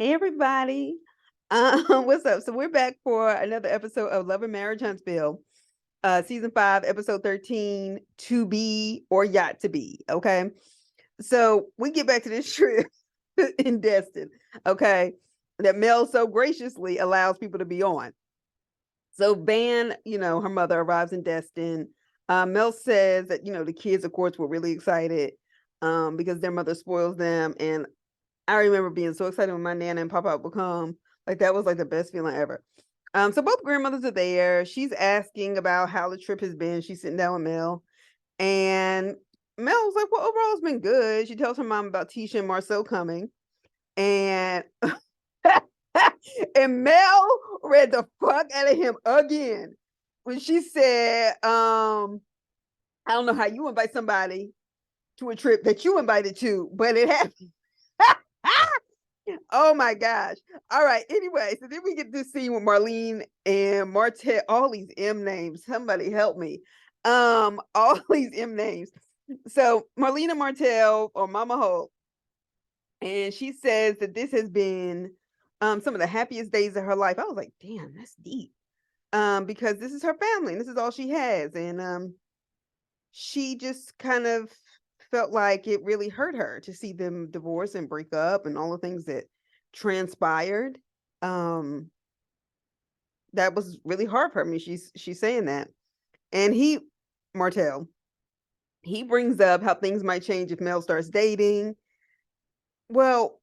Hey everybody. What's up? So we're back for another episode of Love and Marriage Huntsville, season 5, episode 13, To Be or Yacht to Be. Okay. So we get back to this trip in Destin, okay, that Mel so graciously allows people to be on. So Van, her mother arrives in Destin. Mel says that, the kids, of course, were really excited because their mother spoils them. And I remember being so excited when my nana and papa would come. Like that was like the best feeling ever. So both grandmothers are there. She's asking about how the trip has been. She's sitting down with Mel. And Mel was like, well, overall it's been good. She tells her mom about Tisha and Marcel coming. And and Mel read the fuck out of him again when she said, I don't know how you invite somebody to a trip that you invited to, but it happened. Oh my gosh. All right. Anyway, so then we get this scene with Marlene and Martell. All these M names. Somebody help me. All these M names. So Marlene and Martell or Mama Hope. And she says that this has been some of the happiest days of her life. I was like, damn, that's deep. Because this is her family and this is all she has. And she just kind of felt like it really hurt her to see them divorce and break up and all the things that transpired. Um, that was really hard for me. She's saying that. And Martell, he brings up how things might change if Mel starts dating. Well,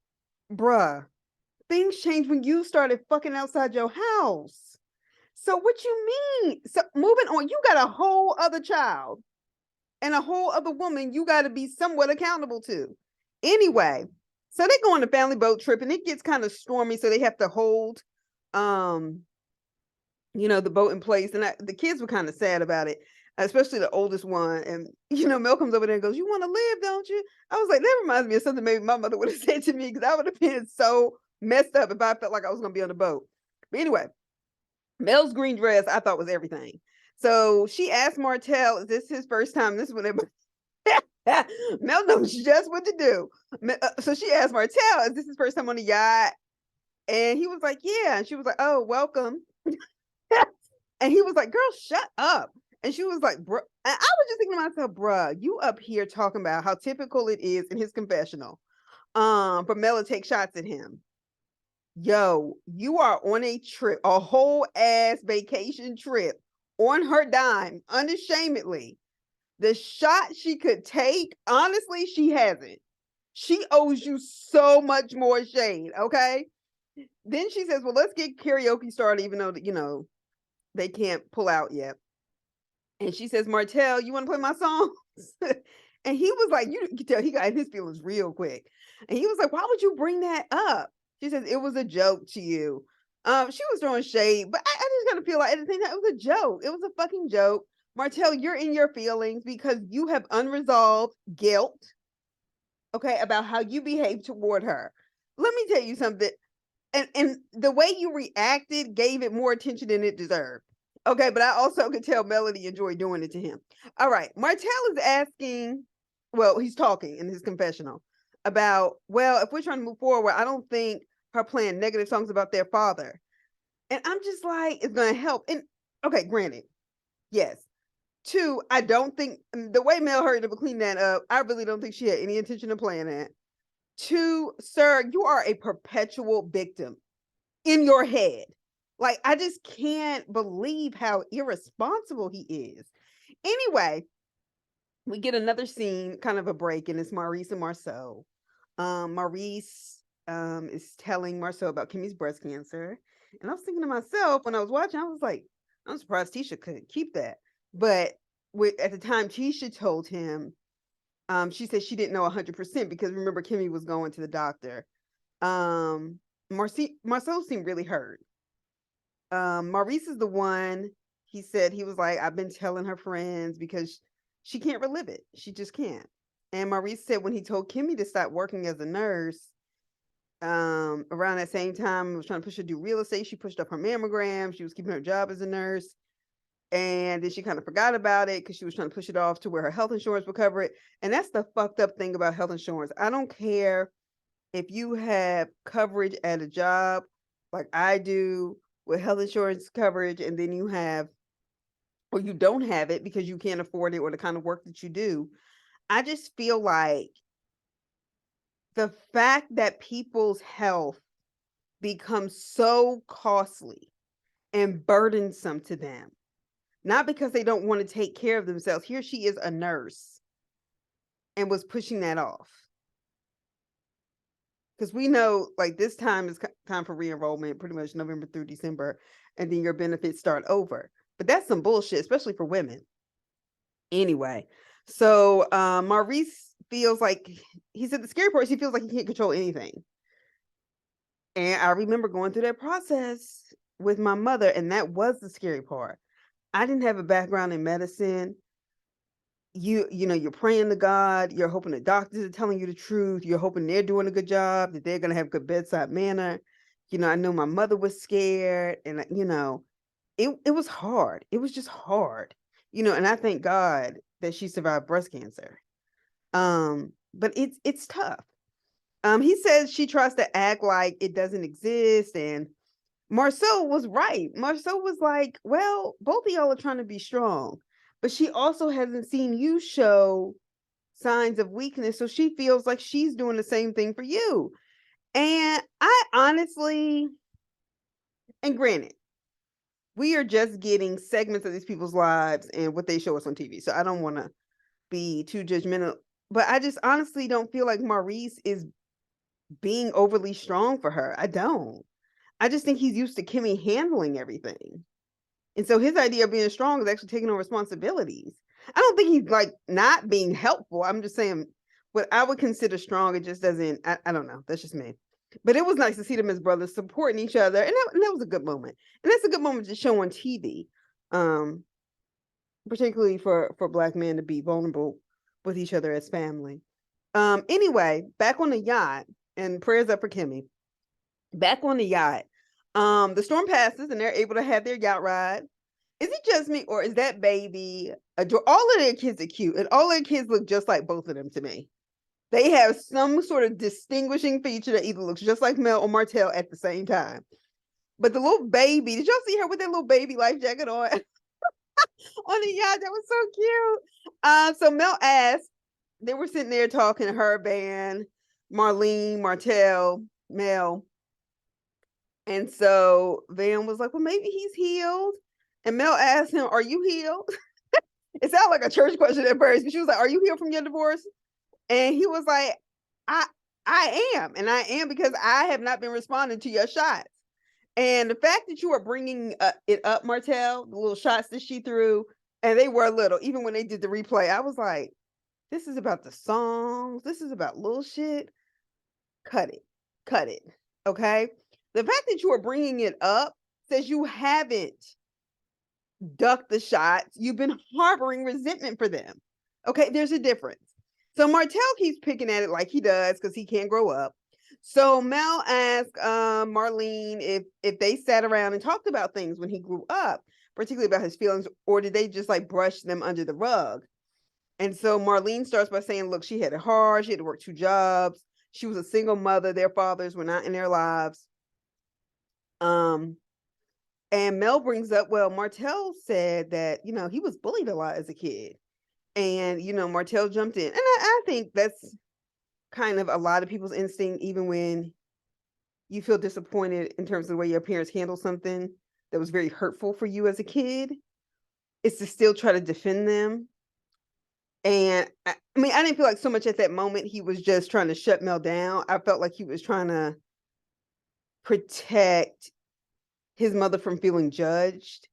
bruh, things change when you started fucking outside your house. So what you mean? So moving on, you got a whole other child and a whole other woman you got to be somewhat accountable to. Anyway, so they go on a family boat trip and it gets kind of stormy, so they have to hold the boat in place. And the kids were kind of sad about it, especially the oldest one. And Mel comes over there and goes, "You want to live, don't you?" I was like, that reminds me of something maybe my mother would have said to me, because I would have been so messed up if I felt like I was going to be on the boat. But anyway, Mel's green dress I thought was everything. So she asked Martell, "Is this his first time?" This is when Mel knows just what to do. So she asked Martell, "Is this his first time on the yacht?" And he was like, "Yeah." And she was like, "Oh, welcome." And he was like, "Girl, shut up." And she was like, "Bruh." And I was just thinking to myself, "Bruh, you up here talking about how typical it is in his confessional for Mel to take shots at him. Yo, you are on a trip, a whole ass vacation trip on her dime, unashamedly. The shot she could take, honestly, she hasn't. She owes you so much more shade, okay?" Then she says, "Well, let's get karaoke started, even though, they can't pull out yet." And she says, "Martell, you want to play my songs?" And he was like, you can tell he got his feelings real quick. And he was like, "Why would you bring that up?" She says, "It was a joke to you." She was throwing shade, but I just kind of feel like at the same time, it was a joke. It was a fucking joke. Martell, you're in your feelings because you have unresolved guilt, okay, about how you behave toward her. Let me tell you something. And the way you reacted gave it more attention than it deserved. Okay, but I also could tell Melody enjoyed doing it to him. All right, Martell is asking, well, he's talking in his confessional about, well, if we're trying to move forward, I don't think her playing negative songs about their father. And I'm just like, it's going to help. And okay, granted, yes. Two, I don't think the way Mel hurried to clean that up, I really don't think she had any intention of playing that. Two, sir, you are a perpetual victim in your head. Like, I just can't believe how irresponsible he is. Anyway, we get another scene, kind of a break, and it's Maurice and Marceau. Maurice is telling Marceau about Kimmy's breast cancer. And I was thinking to myself when I was watching, I was like, I'm surprised Tisha couldn't keep that. But at the time, Tisha told him, she said she didn't know 100% because remember, Kimmy was going to the doctor. Marceau seemed really hurt. Maurice is the one. He said he was like, I've been telling her friends because she can't relive it. She just can't. And Maurice said when he told Kimmy to stop working as a nurse, around that same time, was trying to push her to do real estate. She pushed up her mammogram. She was keeping her job as a nurse. And then she kind of forgot about it because she was trying to push it off to where her health insurance would cover it. And that's the fucked up thing about health insurance. I don't care if you have coverage at a job, like I do with health insurance coverage, and then you have, or you don't have it because you can't afford it or the kind of work that you do, I just feel like the fact that people's health becomes so costly and burdensome to them, not because they don't want to take care of themselves. Here she is, a nurse, and was pushing that off. Because we know, like, this time is time for re-enrollment, pretty much November through December, and then your benefits start over. But that's some bullshit, especially for women. Anyway, so Maurice feels like, he said the scary part is he feels like he can't control anything. And I remember going through that process with my mother, and that was the scary part. I didn't have a background in medicine. You know, you're praying to God, you're hoping the doctors are telling you the truth, you're hoping they're doing a good job, that they're going to have good bedside manner. You know, I know my mother was scared, and you know, it was hard. It was just hard. You know, and I thank God that she survived breast cancer. But it's tough. He says she tries to act like it doesn't exist, and Marceau was right. Marceau was like, well, both of y'all are trying to be strong, but she also hasn't seen you show signs of weakness. So she feels like she's doing the same thing for you. And I honestly, and granted, we are just getting segments of these people's lives and what they show us on TV. So I don't want to be too judgmental, but I just honestly don't feel like Maurice is being overly strong for her. I don't. I just think he's used to Kimmy handling everything. And so his idea of being strong is actually taking on responsibilities. I don't think he's like not being helpful. I'm just saying what I would consider strong, it just doesn't, I don't know. That's just me. But it was nice to see them as brothers supporting each other. And that was a good moment. And that's a good moment to show on TV. Particularly for Black men to be vulnerable with each other as family. Anyway, back on the yacht, and prayers up for Kimmy. Back on the yacht, the storm passes and they're able to have their yacht ride. Is it just me, or is that baby adorable? All of their kids are cute, and all their kids look just like both of them to me. They have some sort of distinguishing feature that either looks just like Mel or Martell at the same time. But the little baby, did y'all see her with that little baby life jacket on? On the yacht? That was so cute. So Mel asked, they were sitting there talking, her band, Marlene, Martell, Mel. And so Van was like, well, maybe he's healed. And Mel asked him, are you healed? It sounded like a church question at first, but she was like, are you healed from your divorce? And he was like, I am. And I am because I have not been responding to your shots. And the fact that you are bringing it up, Martell, the little shots that she threw, and they were little, even when they did the replay, I was like, this is about the songs. This is about little shit. Cut it. Cut it. Okay. The fact that you are bringing it up says you haven't ducked the shots. You've been harboring resentment for them. Okay. There's a difference. So Martell keeps picking at it like he does because he can't grow up. So Mel asked Marlene if they sat around and talked about things when he grew up, particularly about his feelings, or did they just like brush them under the rug? And so Marlene starts by saying, look, she had it hard. She had to work 2 jobs. She was a single mother. Their fathers were not in their lives. And Mel brings up, well, Martell said that, you know, he was bullied a lot as a kid. And, you know, Martell jumped in. And I think that's kind of a lot of people's instinct, even when you feel disappointed in terms of the way your parents handle something that was very hurtful for you as a kid, is to still try to defend them. And I mean, I didn't feel like so much at that moment he was just trying to shut Mel down. I felt like he was trying to protect his mother from feeling judged.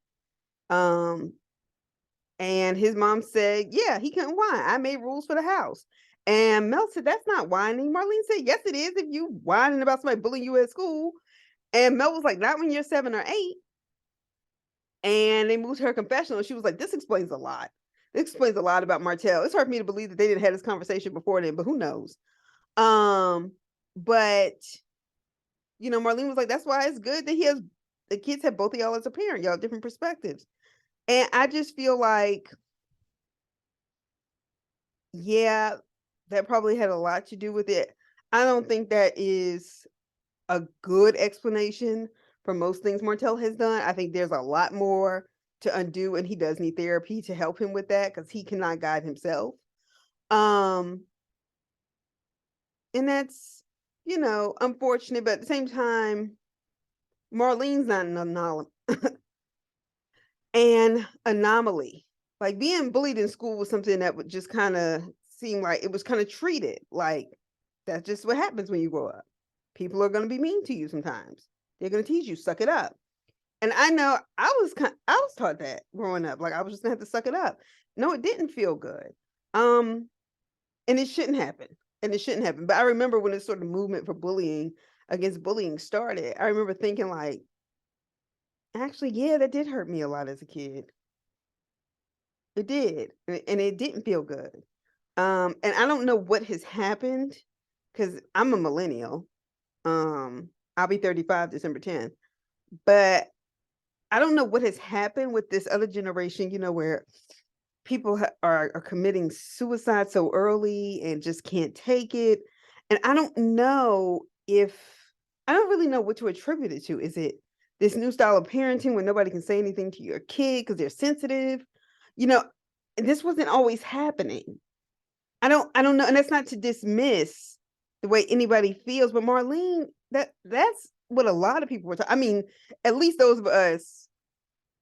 And his mom said, yeah, he couldn't whine. I made rules for the house. And Mel said, that's not whining. Marlene said, yes, it is if you whining about somebody bullying you at school. And Mel was like, not when you're 7 or 8. And they moved her confessional. And she was like, this explains a lot. This explains a lot about Martell. It's hard for me to believe that they didn't have this conversation before then, but who knows? But you know, Marlene was like, that's why it's good that he has the kids have both of y'all as a parent. Y'all have different perspectives. And I just feel like, yeah, that probably had a lot to do with it. I don't think that is a good explanation for most things Martell has done. I think there's a lot more to undo, and he does need therapy to help him with that because he cannot guide himself. Um, and that's, unfortunate, but at the same time, Marlene's not an anomaly. Like being bullied in school was something that would just kind of seem like it was kind of treated like that's just what happens when you grow up. People are going to be mean to you sometimes. They're going to tease you, suck it up. And I know I was taught that growing up. Like I was just gonna have to suck it up. No, it didn't feel good. Um, and it shouldn't happen. And it shouldn't happen. But I remember when this sort of movement for bullying against bullying started, I remember thinking like, actually, yeah, that did hurt me a lot as a kid. It did. And it didn't feel good. And I don't know what has happened because I'm a millennial. I'll be 35 December 10th. But I don't know what has happened with this other generation, where people are committing suicide so early and just can't take it. And I don't know if I don't really know what to attribute it to. Is it this new style of parenting where nobody can say anything to your kid because they're sensitive? You know, this wasn't always happening. I don't know, and that's not to dismiss the way anybody feels, but Marlene, that's what a lot of people were talking. I mean, at least those of us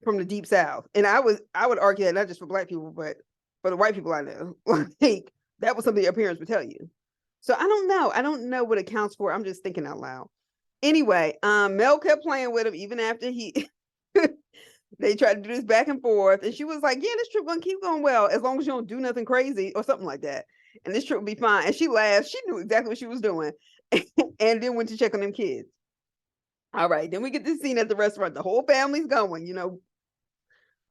from the deep south. And I would argue that not just for black people, but for the white people I know. Like that was something your parents would tell you. So I don't know. I don't know what it counts for. I'm just thinking out loud. Anyway, Mel kept playing with him even after he they tried to do this back and forth. And she was like, yeah, this trip gonna keep going well as long as you don't do nothing crazy or something like that. And this trip will be fine. And she laughed. She knew exactly what she was doing. And then went to check on them kids. All right. Then we get this scene at the restaurant. The whole family's going.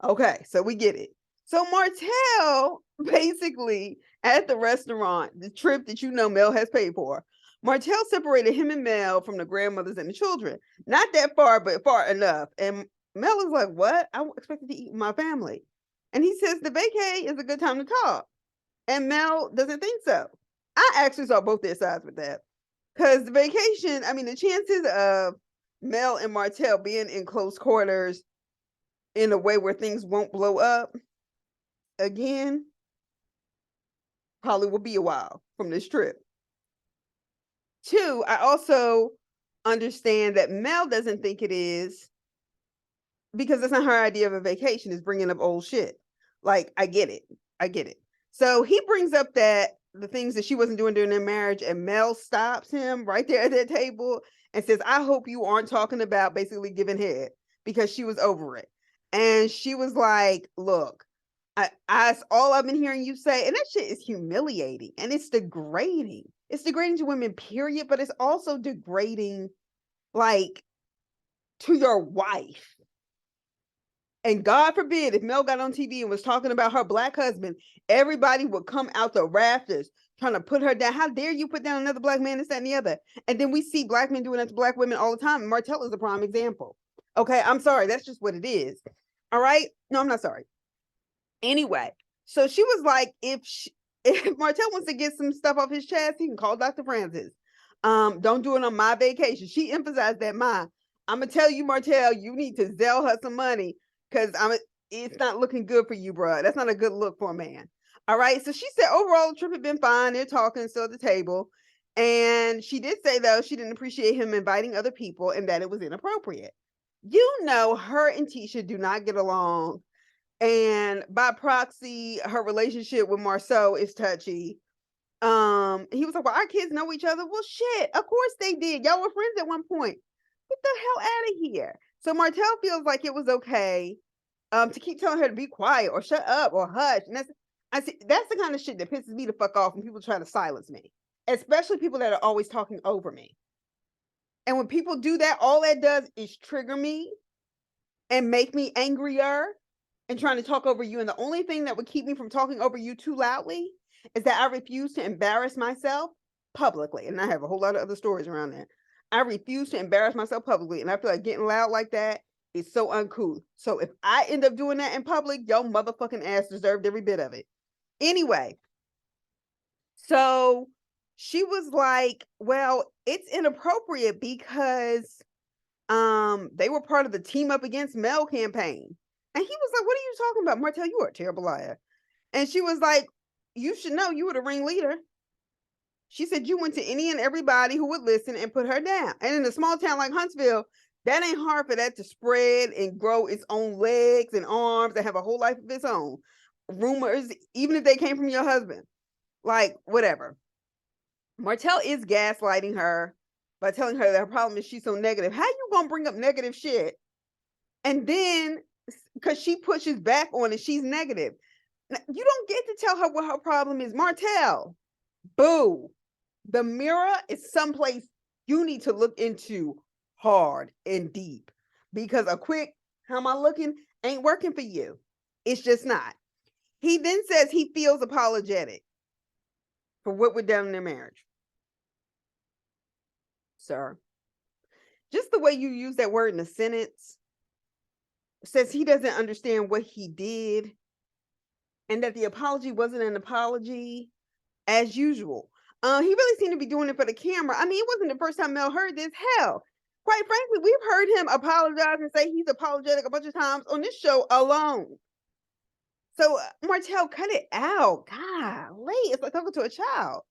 Okay, so we get it. So Martell basically at the restaurant, the trip that Mel has paid for, Martell separated him and Mel from the grandmothers and the children. Not that far, but far enough. And Mel is like, what? I expected to eat with my family. And he says the vacay is a good time to talk. And Mel doesn't think so. I actually saw both their sides with that. Because the vacation, I mean, the chances of Mel and Martell being in close quarters in a way where things won't blow up again probably will be a while from this trip. Two, I also understand that Mel doesn't think it is because that's not her idea of a vacation, is bringing up old shit. Like, I get it. I get it. So he brings up that the things that she wasn't doing during their marriage, and Mel stops him right there at that table and says, I hope you aren't talking about basically giving head, because she was over it. And she was like, look, I all I've been hearing you say, and that shit is humiliating and it's degrading. It's degrading to women, period, but it's also degrading, like, to your wife. And God forbid if Mel got on TV and was talking about her black husband, everybody would come out the rafters trying to put her down. How dare you put down another black man, this, that, and the other? And then we see black men doing that to black women all the time. And Martell is a prime example. Okay, I'm sorry. That's just what it is. All right. No, I'm not sorry. Anyway, so she was like, if Martell wants to get some stuff off his chest, he can call Dr. Francis. Don't do it on my vacation. She emphasized that I'm gonna tell you, Martell, you need to Zelle her some money because it's not looking good for you, bro. That's not a good look for a man. All right. So she said overall the trip had been fine. They're talking still at the table. And she did say, though, she didn't appreciate him inviting other people and that it was inappropriate. Her and Tisha do not get along. And by proxy, her relationship with Marceau is touchy. He was like, well, our kids know each other. Well, shit, of course they did. Y'all were friends at one point. Get the hell out of here. So Martell feels like it was okay to keep telling her to be quiet or shut up or hush. And that's the kind of shit that pisses me the fuck off when people try to silence me, especially people that are always talking over me. And when people do that, all that does is trigger me and make me angrier and trying to talk over you. And the only thing that would keep me from talking over you too loudly is that I refuse to embarrass myself publicly. And I have a whole lot of other stories around that. I refuse to embarrass myself publicly. And I feel like getting loud like that is so uncool. So if I end up doing that in public, your motherfucking ass deserved every bit of it. Anyway, so she was like, well, it's inappropriate because they were part of the Team Up Against Mel campaign. And he was like, what are you talking about, Martell? You are a terrible liar. And she was like, you should know you were the ringleader. She said you went to any and everybody who would listen and put her down. And in a small town like Huntsville, that ain't hard for that to spread and grow its own legs and arms and have a whole life of its own. Rumors, even if they came from your husband, like whatever. Martell is gaslighting her by telling her that her problem is she's so negative. How you gonna bring up negative shit? And then, because she pushes back on it, she's negative. You don't get to tell her what her problem is. Martell, boo. The mirror is someplace you need to look into hard and deep, because a quick, how am I looking, ain't working for you. It's just not. He then says he feels apologetic for what went down in their marriage. Sir, just the way you use that word in a sentence says he doesn't understand what he did and that the apology wasn't an apology as usual. He really seemed to be doing it for the camera. I mean, it wasn't the first time Mel heard this. Hell, quite frankly, we've heard him apologize and say he's apologetic a bunch of times on this show alone. So Martell, cut it out. Golly, it's like talking to a child.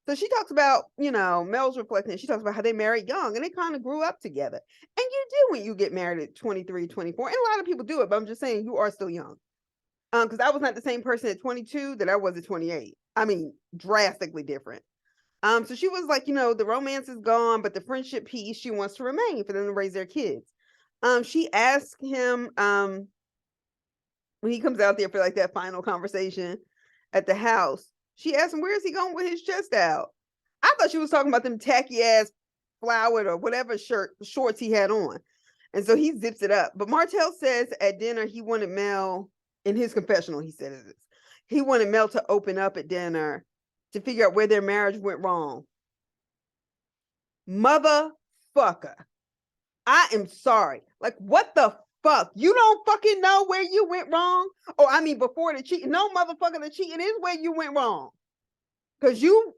So she talks about, Mel's reflecting. She talks about how they married young and they kind of grew up together. And you do when you get married at 23, 24. And a lot of people do it, but I'm just saying you are still young. Because I was not the same person at 22 that I was at 28. I mean, drastically different. So she was like, the romance is gone, but the friendship piece she wants to remain for them to raise their kids. She asked him when he comes out there for like that final conversation at the house, she asked him, where is he going with his chest out? I thought she was talking about them tacky ass flowered or whatever shorts he had on. And so he zips it up. But Martell says at dinner he wanted Mel, in his confessional, he said this. He wanted Mel to open up at dinner to figure out where their marriage went wrong. Motherfucker. I am sorry. Like, what the fuck? You don't fucking know where you went wrong? Oh, I mean, before the cheating. No, motherfucker, the cheating is where you went wrong. Because you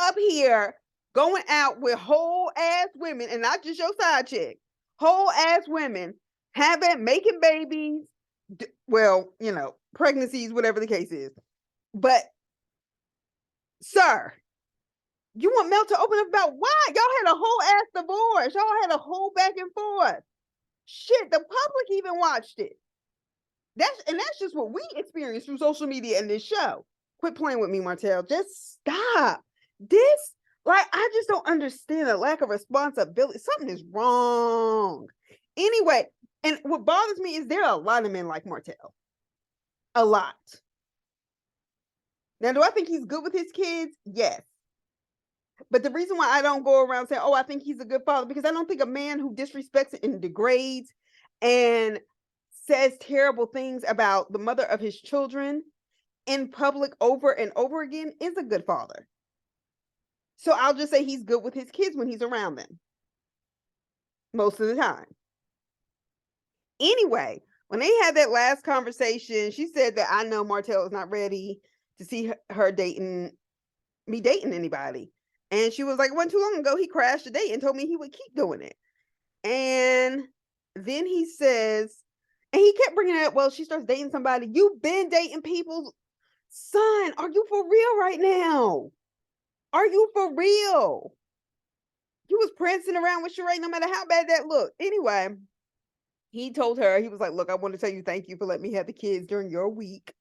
up here going out with whole ass women and not just your side chick. Whole ass women making babies. Well, pregnancies, whatever the case is. But, sir, you want Mel to open up about why? Y'all had a whole ass divorce. Y'all had a whole back and forth. Shit, the public even watched it. That's just what we experienced through social media and this show. Quit playing with me, Martell. Just stop. I just don't understand the lack of responsibility. Something is wrong. Anyway, and what bothers me is there are a lot of men like Martell. A lot. Now, do I think he's good with his kids? Yes. But the reason why I don't go around saying, oh, I think he's a good father, because I don't think a man who disrespects and degrades and says terrible things about the mother of his children in public over and over again is a good father. So I'll just say he's good with his kids when he's around them. Most of the time. Anyway, when they had that last conversation, she said that I know Martell is not ready to see her dating anybody. And she was like, it wasn't too long ago, he crashed a date and told me he would keep doing it. And then he says, and he kept bringing it up, well, she starts dating somebody. You've been dating people. Son, are you for real right now? Are you for real? You was prancing around with Sheree no matter how bad that looked. Anyway, he told her, he was like, look, I want to tell you thank you for letting me have the kids during your week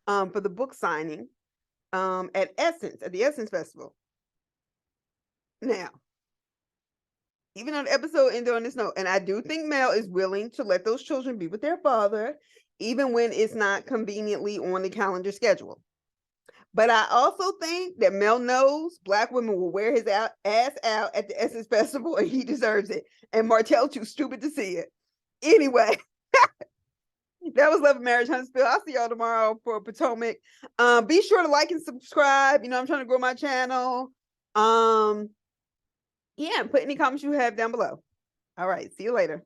for the book signing at the Essence Festival. Now, even on the episode ended on this note, and I do think Mel is willing to let those children be with their father, even when it's not conveniently on the calendar schedule. But I also think that Mel knows Black women will wear his ass out at the Essence Festival, and he deserves it. And Martell too stupid to see it. Anyway, that was Love and Marriage Huntsville. I'll see y'all tomorrow for Potomac. Be sure to like and subscribe. I'm trying to grow my channel. Yeah, put any comments you have down below. All right, see you later.